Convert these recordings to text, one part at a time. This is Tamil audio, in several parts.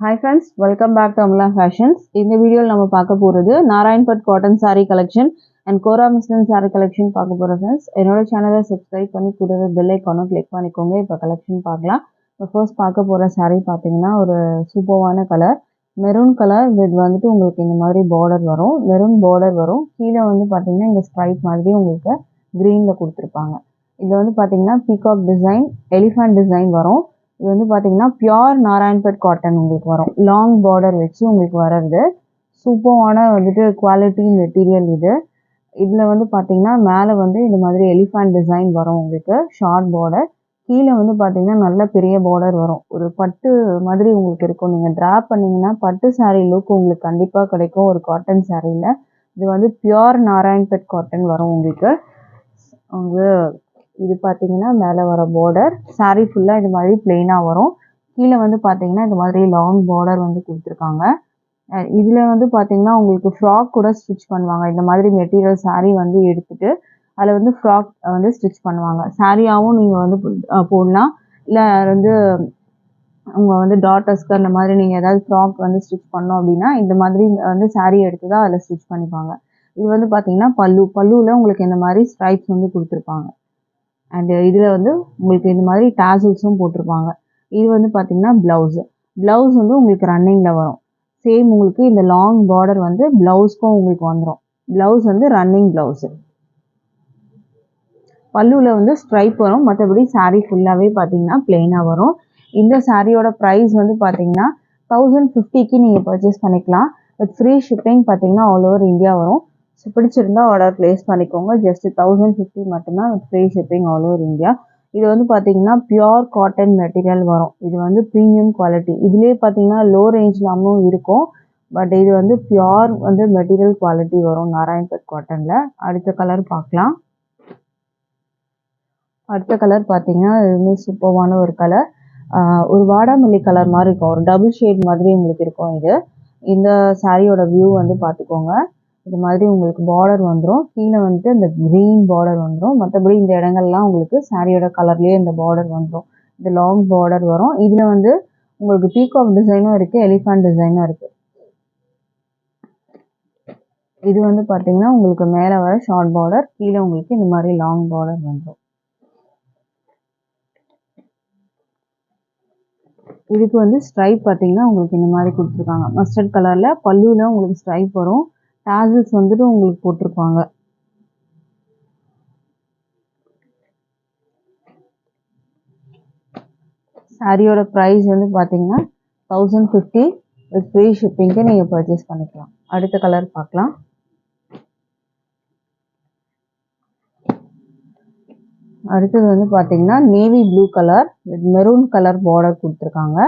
Hi friends, welcome back to Amla Fashions. இந்த வீடியோல நம்ம பார்க்க போறது Narayanpet cotton saree collection and Kora muslin saree collection பார்க்க போறோம் friends. என்னோட சேனலை subscribe பண்ணி கூடவே bell icon-ஐ click பண்ணிக்கோங்க. இப்போ collection பார்க்கலாம். இப்போ first பார்க்க போற saree பார்த்தீங்கன்னா ஒரு சூப்பரான கலர் மெரூன் கலர் வித் வந்துட்டு உங்களுக்கு இந்த மாதிரி border வரும். மெரூன் border வரும். கீழ வந்து பார்த்தீங்கன்னா இந்த stripe மாதிரி உங்களுக்கு greenல கொடுத்திருப்பாங்க. இது வந்து பார்த்தீங்கன்னா peacock design, elephant design வரும். இது வந்து பார்த்தீங்கன்னா பியோர் நாராயண்பட் காட்டன் உங்களுக்கு வரும். லாங் பார்டர் வச்சு உங்களுக்கு வர்றது சூப்பரான வந்துட்டு குவாலிட்டி மெட்டீரியல் இது. இதில் வந்து பார்த்தீங்கன்னா மேலே வந்து இந்த மாதிரி எலிஃபண்ட் டிசைன் வரும் உங்களுக்கு ஷார்ட் பார்டர். கீழே வந்து பார்த்தீங்கன்னா நல்ல பெரிய பார்டர் வரும். ஒரு பட்டு மாதிரி உங்களுக்கு இருக்கும். நீங்கள் ட்ரா பண்ணிங்கன்னா பட்டு saree லுக் உங்களுக்கு கண்டிப்பாக கிடைக்கும் ஒரு காட்டன் சாரியில். இது வந்து பியோர் நாராயண்பட் காட்டன் வரும் உங்களுக்கு. இது பார்த்தீங்கன்னா மேலே வர பார்டர் saree ஃபுல்லாக இது மாதிரி பிளெயினாக வரும். கீழே வந்து பார்த்தீங்கன்னா இந்த மாதிரி லாங் பார்டர் வந்து கொடுத்துருக்காங்க. இதில் வந்து பார்த்தீங்கன்னா உங்களுக்கு ஃப்ராக் கூட ஸ்டிச் பண்ணுவாங்க. இந்த மாதிரி மெட்டீரியல் saree வந்து எடுத்துட்டு அதில் வந்து ஃப்ராக் வந்து ஸ்டிச் பண்ணுவாங்க. சாரியாகவும் நீங்கள் வந்து போடலாம். இல்லை வந்து உங்கள் வந்து டாட்டர்ஸ்க்கு அந்த மாதிரி நீங்கள் ஏதாவது ஃப்ராக் வந்து ஸ்டிச் பண்ணோம் அப்படின்னா இந்த மாதிரி வந்து saree எடுத்து தான் அதில் ஸ்டிச் பண்ணிப்பாங்க. இது வந்து பார்த்தீங்கன்னா பல்லுவில் உங்களுக்கு இந்த மாதிரி ஸ்ட்ரைப்ஸ் வந்து கொடுத்துருப்பாங்க. அண்ட் இதில் வந்து உங்களுக்கு இந்த மாதிரி டாசல்ஸும் போட்டிருப்பாங்க. இது வந்து பார்த்தீங்கன்னா ப்ளவுஸ் வந்து உங்களுக்கு ரன்னிங்கில் வரும். சேம் உங்களுக்கு இந்த லாங் பார்டர் வந்து ப்ளவுஸ்க்கும் உங்களுக்கு வந்துடும். ப்ளவுஸ் வந்து ரன்னிங் ப்ளவுஸு. பல்லுவில் வந்து ஸ்ட்ரைப் வரும். மற்றபடி saree ஃபுல்லாகவே பார்த்தீங்கன்னா பிளெயினாக வரும். இந்த சாரியோட ப்ரைஸ் வந்து பார்த்தீங்கன்னா 1050க்கு நீங்கள் பர்ச்சேஸ் பண்ணிக்கலாம். வித் ஃப்ரீ ஷிப்பிங் பார்த்தீங்கன்னா ஆல் ஓவர் இந்தியா வரும். ஸோ பிடிச்சிருந்தா ஆர்டர் ப்ளேஸ் பண்ணிக்கோங்க. ஜஸ்ட் 1050 மட்டும்தான் with free shipping all over India. இது வந்து பார்த்தீங்கன்னா பியோர் காட்டன் மெட்டீரியல் வரும். இது வந்து ப்ரீமியம் குவாலிட்டி. இதுலேயே பார்த்தீங்கன்னா லோ ரேஞ்ச்லாமும் இருக்கும். பட் இது வந்து பியோர் வந்து மெட்டீரியல் குவாலிட்டி வரும் நாராயண்பட் காட்டனில். அடுத்த கலர் பார்க்கலாம். அடுத்த கலர் பார்த்தீங்கன்னா இதுவுமே சூப்பரான ஒரு கலர். ஒரு வாடாமல்லி கலர் மாதிரி இருக்கும். ஒரு டபுள் ஷேட் மாதிரி உங்களுக்கு இருக்கும். இந்த சாரியோட வியூ வந்து பார்த்துக்கோங்க. இது மாதிரி உங்களுக்கு பார்டர் வந்துடும். கீழே வந்துட்டு இந்த க்ரீன் பார்டர் வந்துடும். மற்றபடி இந்த இடங்கள்லாம் உங்களுக்கு சாரியோட கலர்லேயே இந்த பார்டர் வந்துடும். இது லாங் பார்டர் வரும். இதில் வந்து உங்களுக்கு பீகாக் டிசைனும் இருக்குது, எலிஃபண்ட் டிசைனும் இருக்குது. இது வந்து பார்த்தீங்கன்னா உங்களுக்கு மேலே வர ஷார்ட் பார்டர், கீழே உங்களுக்கு இந்த மாதிரி லாங் பார்டர் வந்துடும். இதுக்கு வந்து ஸ்ட்ரைப் பார்த்தீங்கன்னா உங்களுக்கு இந்த மாதிரி கொடுத்துருக்காங்க. மஸ்டர்ட் கலரில் பல்லுவில் உங்களுக்கு ஸ்ட்ரைப் வரும். டாசல்ஸ் வந்துட்டு உங்களுக்கு போட்டிருப்பாங்க. சாரியோட ப்ரைஸ் வந்து பார்த்தீங்கன்னா 1050 வித் ஃப்ரீ ஷிப்பிங்க்கு நீங்கள் பர்ச்சேஸ் பண்ணிக்கலாம். அடுத்த கலர் பார்க்கலாம். அடுத்தது வந்து பார்த்தீங்கன்னா navy blue colour with maroon colour border கொடுத்துருக்காங்க.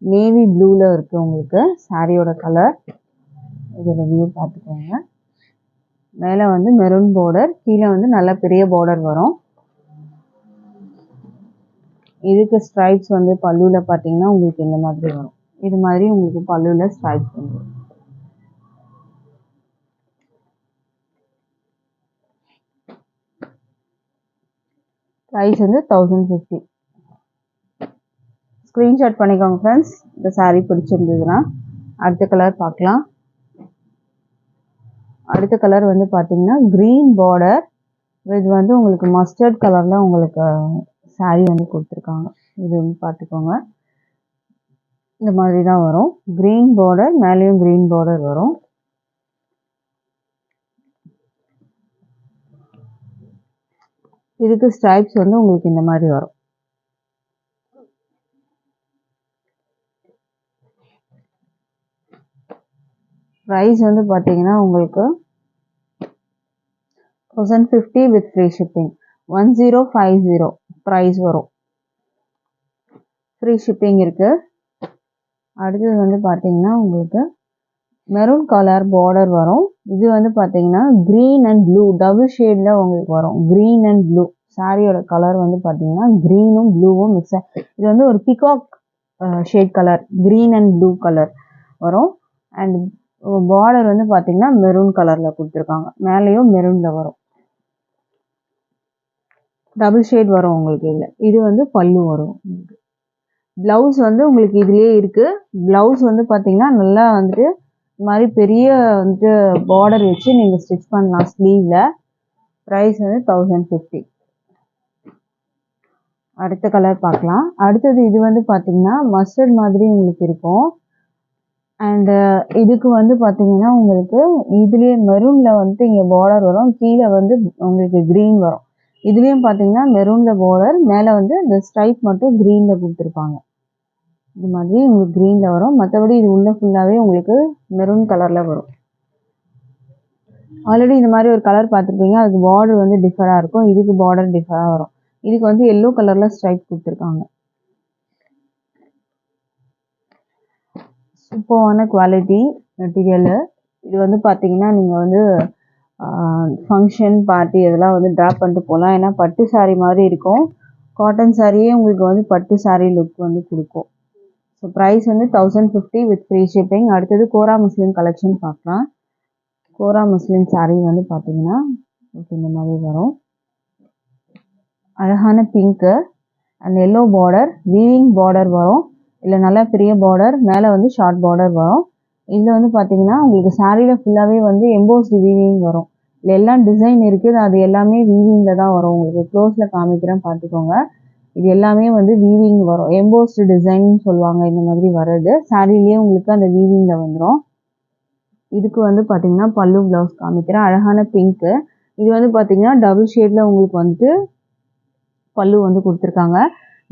நேவி ப்ளூவில் இருக்குது உங்களுக்கு சாரியோட கலர். இதோட வியூ பார்த்துக்கோங்க. மேலே வந்து மெரூன் பார்டர், கீழே வந்து நல்ல பெரிய பார்டர் வரும். இதுக்கு ஸ்ட்ரைப்ஸ் வந்து பல்லுவில் பார்த்தீங்கன்னா உங்களுக்கு இந்த மாதிரி வரும். இது மாதிரி உங்களுக்கு பல்லுவில் ஸ்ட்ரைப்ஸ் வந்துடும். ப்ரைஸ் வந்து 1050. ஸ்க்ரீன்ஷாட் பண்ணிக்கோங்க ஃப்ரெண்ட்ஸ், இந்த சாரீ பிடிச்சிருந்ததுன்னா. அடுத்த கலர் பார்க்கலாம். அடுத்த கலர் வந்து பார்த்தீங்கன்னா க்ரீன் பார்டர் இது வந்து உங்களுக்கு மஸ்டர்ட் கலரில் உங்களுக்கு சாரீ வந்து கொடுத்துருக்காங்க. இது வந்து பார்த்துக்கோங்க. இந்த மாதிரி தான் வரும். க்ரீன் பார்டர், மேலேயும் க்ரீன் பார்டர் வரும். இதுக்கு ஸ்ட்ரைப்ஸ் வந்து உங்களுக்கு இந்த மாதிரி வரும். ப்ரைஸ் வந்து பார்த்தீங்கன்னா உங்களுக்கு 1050 வித் ஃப்ரீ ஷிப்பிங். 1050 ப்ரைஸ் வரும். ஃப்ரீ ஷிப்பிங் இருக்குது. அடுத்தது வந்து பார்த்தீங்கன்னா உங்களுக்கு மெரூன் கலர் பார்டர் வரும். இது வந்து பார்த்தீங்கன்னா க்ரீன் அண்ட் ப்ளூ டபுள் ஷேடில் உங்களுக்கு வரும். க்ரீன் அண்ட் ப்ளூ சாரியோட கலர் வந்து பார்த்தீங்கன்னா க்ரீனும் ப்ளூவும் மிக்ஸ். இது வந்து ஒரு peacock shade colour, green and blue colour வரும். அண்ட் பார்டர் வந்து பார்த்தீங்கன்னா மெரூன் கலரில் கொடுத்துருக்காங்க. மேலேயும் மெரூனில் வரும். டபுள் ஷேட் வரும் உங்களுக்கு. இல்லை இது வந்து பல்லு வரும் உங்களுக்கு. ப்ளவுஸ் வந்து உங்களுக்கு இதுலேயே இருக்குது. ப்ளவுஸ் வந்து பார்த்தீங்கன்னா நல்லா வந்துட்டு இந்த மாதிரி பெரிய வந்துட்டு பார்டர் வச்சு நீங்கள் ஸ்டிச் பண்ணலாம் ஸ்லீவில். ப்ரைஸ் வந்து 1050. அடுத்த கலர் பார்க்கலாம். அடுத்தது இது வந்து பார்த்தீங்கன்னா மஸ்டர்ட் மாதிரி உங்களுக்கு இருக்கும். அண்டு இதுக்கு வந்து பார்த்தீங்கன்னா உங்களுக்கு இதுலேயே மெரூனில் வந்துட்டு இங்கே பார்டர் வரும், கீழே வந்து உங்களுக்கு க்ரீன் வரும். இதுலேயும் பார்த்தீங்கன்னா மெரூனில் பார்டர், மேலே வந்து இந்த ஸ்ட்ரைப் மட்டும் க்ரீனில் கொடுத்துருப்பாங்க. இது மாதிரி உங்களுக்கு க்ரீனில் வரும், மற்றபடி இது உள்ள ஃபுல்லாகவே உங்களுக்கு மெரூன் கலரில் வரும். ஆல்ரெடி இந்த மாதிரி ஒரு கலர் பார்த்துருப்பீங்க, அதுக்கு பார்டர் வந்து டிஃபராக இருக்கும், இதுக்கு பார்டர் டிஃபராக வரும். இதுக்கு வந்து எல்லோ கலரில் ஸ்ட்ரைப் கொடுத்துருக்காங்க. சூப்பரான குவாலிட்டி மெட்டீரியலு. இது வந்து பார்த்தீங்கன்னா நீங்கள் வந்து ஃபங்க்ஷன் பார்ட்டி இதெல்லாம் வந்து ட்ராப் பண்ணிட்டு போகலாம். ஏன்னா பட்டு சாரீ மாதிரி இருக்கும், காட்டன் சாரியே உங்களுக்கு வந்து பட்டு சாரீ லுக் வந்து கொடுக்கும். ஸோ ப்ரைஸ் வந்து 1050 வித் ஃப்ரீ ஷிப்பிங். அடுத்தது கோரா முஸ்லீம் கலெக்ஷன் பார்க்கலாம். கோரா முஸ்லீம் சாரீ வந்து பார்த்தீங்கன்னா இந்த மாதிரி வரும். அழகான pink and yellow border, weaving border வரும். இல்லை நல்லா பெரிய பார்டர், மேலே வந்து ஷார்ட் பார்டர் வரும். இதில் வந்து பார்த்தீங்கன்னா உங்களுக்கு சாரியில் ஃபுல்லாகவே வந்து எம்போஸ்டு வீவிங் வரும். இல்லை எல்லாம் டிசைன் இருக்குது, அது எல்லாமே வீவிங்கில் தான் வரும். உங்களுக்கு க்ளோஸில் காமிக்கிறேன் பார்த்துக்கோங்க. இது எல்லாமே வந்து வீவிங் வரும், எம்போஸ்டு டிசைன் சொல்லுவாங்க இந்த மாதிரி வர்றது. சாரிலேயே உங்களுக்கு அந்த வீவிங்கில் வந்துடும். இதுக்கு வந்து பார்த்தீங்கன்னா பல்லு ப்ளவுஸ் காமிக்கிறேன். அழகான பிங்க்கு. இது வந்து பார்த்தீங்கன்னா டபுள் ஷேடில் உங்களுக்கு வந்துட்டு பல்லு வந்து கொடுத்துருக்காங்க.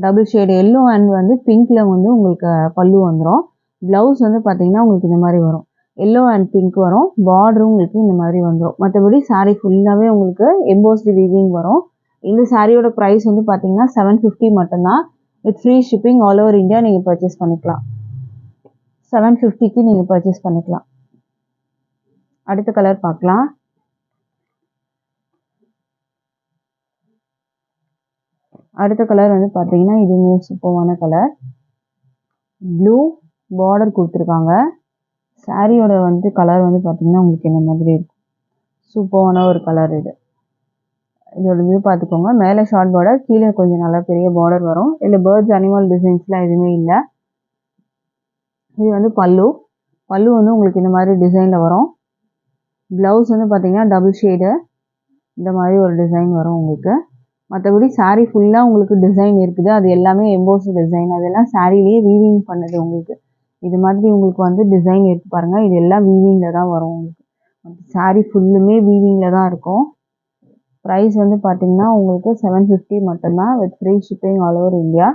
டபுள் ஷேடு எல்லோ அண்ட் வந்து பிங்க்கில் வந்து உங்களுக்கு பல்லு வந்துடும். ப்ளவுஸ் வந்து பார்த்தீங்கன்னா உங்களுக்கு இந்த மாதிரி வரும், எல்லோ அண்ட் பிங்க் வரும். பார்டரும் உங்களுக்கு இந்த மாதிரி வந்துடும். மற்றபடி சாரீ ஃபுல்லாகவே உங்களுக்கு எம்போஸ்டு வீவிங் வரும். இந்த சாரியோட ப்ரைஸ் வந்து பார்த்தீங்கன்னா 750 மட்டும்தான். With free shipping all over India நீங்கள் பர்ச்சேஸ் பண்ணிக்கலாம். 750க்கு நீங்கள் பர்ச்சேஸ் பண்ணிக்கலாம். அடுத்த கலர் பார்க்கலாம். அடுத்த கலர் வந்து பார்த்தீங்கன்னா இதுவுமே சூப்பரான கலர். ப்ளூ பார்டர் கொடுத்துருக்காங்க. சாரியோட வந்து கலர் வந்து பார்த்தீங்கன்னா உங்களுக்கு இந்த மாதிரி இருக்கும். சூப்பரான ஒரு கலர் இது. இதோட வியூ பார்த்துக்கோங்க. மேலே ஷார்ட் பார்டர், கீழே கொஞ்சம் நல்லா பெரிய பார்டர் வரும். இதில் பேர்ட்ஸ் அனிமல் டிசைன்ஸ்லாம் எதுவுமே இல்லை. இது வந்து பல்லு. பல்லு வந்து உங்களுக்கு இந்த மாதிரி டிசைனில் வரும். ப்ளவுஸ் வந்து பார்த்தீங்கன்னா டபுள் ஷேடு இந்த மாதிரி ஒரு டிசைன் வரும் உங்களுக்கு. மற்றபடி சாரீ ஃபுல்லாக உங்களுக்கு டிசைன் இருக்குது, அது எல்லாமே எம்போஸ்டு டிசைன். அதெல்லாம் சாரிலேயே வீவிங் பண்ணது உங்களுக்கு. இது மாதிரி உங்களுக்கு வந்து டிசைன் இருக்குது பாருங்கள், இது எல்லாம் வீவிங்கில் தான் வரும் உங்களுக்கு. சாரீ ஃபுல்லுமே வீவிங்கில் தான் இருக்கும். ப்ரைஸ் வந்து பார்த்தீங்கன்னா உங்களுக்கு 750 மட்டும்தான் with free shipping all over India.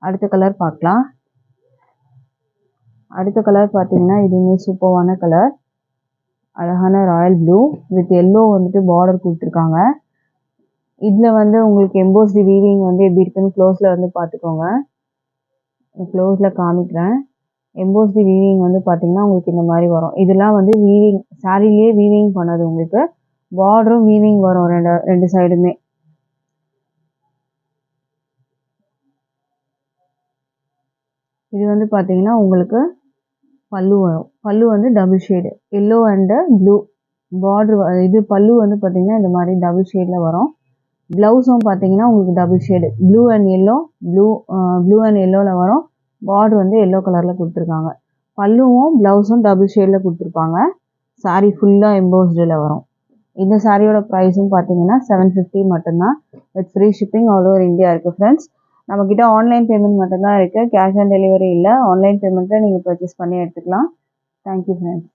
அடுத்த கலர் பார்க்கலாம். அடுத்த கலர் பார்த்தீங்கன்னா இதுவுமே சூப்பரான கலர். அழகான ராயல் ப்ளூ வித் எல்லோ வந்துட்டு பார்டர் கொடுத்துருக்காங்க. இதில் வந்து உங்களுக்கு எம்போஸ்டு வீவிங் வந்து எப்படி இருக்குன்னு க்ளோஸில் வந்து பார்த்துக்கோங்க. க்ளோஸில் காமிக்கிறேன். எம்போஸ்டு வீவிங் வந்து பார்த்தீங்கன்னா உங்களுக்கு இந்த மாதிரி வரும். இதெல்லாம் வந்து வீவிங் சாரிலேயே வீவிங் பண்ணது உங்களுக்கு. பார்டரும் வீவிங் வரும் ரெண்டு சைடுமே. இது வந்து பார்த்தீங்கன்னா உங்களுக்கு பல்லு வரும். பல்லு வந்து double shade yellow and blue border. இது பல்லு வந்து பார்த்தீங்கன்னா இந்த மாதிரி டபுள் ஷேடில் வரும். ப்ளவுஸும் பார்த்தீங்கன்னா உங்களுக்கு double shade blue and yellow, blue and எல்லோவில் வரும். பார்டர் வந்து எல்லோ கலரில் கொடுத்துருக்காங்க. பல்லுவும் ப்ளவுஸும் டபுள் ஷேடில் கொடுத்துருப்பாங்க. சாரீ ஃபுல்லாக எம்போஸ்டில் வரும். இந்த சாரியோட ப்ரைஸும் பார்த்தீங்கன்னா 750 மட்டும்தான் with free shipping all over India இருக்குது ஃப்ரெண்ட்ஸ். நம்மக்கிட்ட ஆன்லைன் பேமெண்ட் மட்டும்தான் இருக்குது, கேஷ் ஆன் டெலிவரி இல்லை. ஆன்லைன் பேமெண்ட்டில் நீங்கள் பர்ச்சேஸ் பண்ணி எடுத்துக்கலாம். Thank you friends.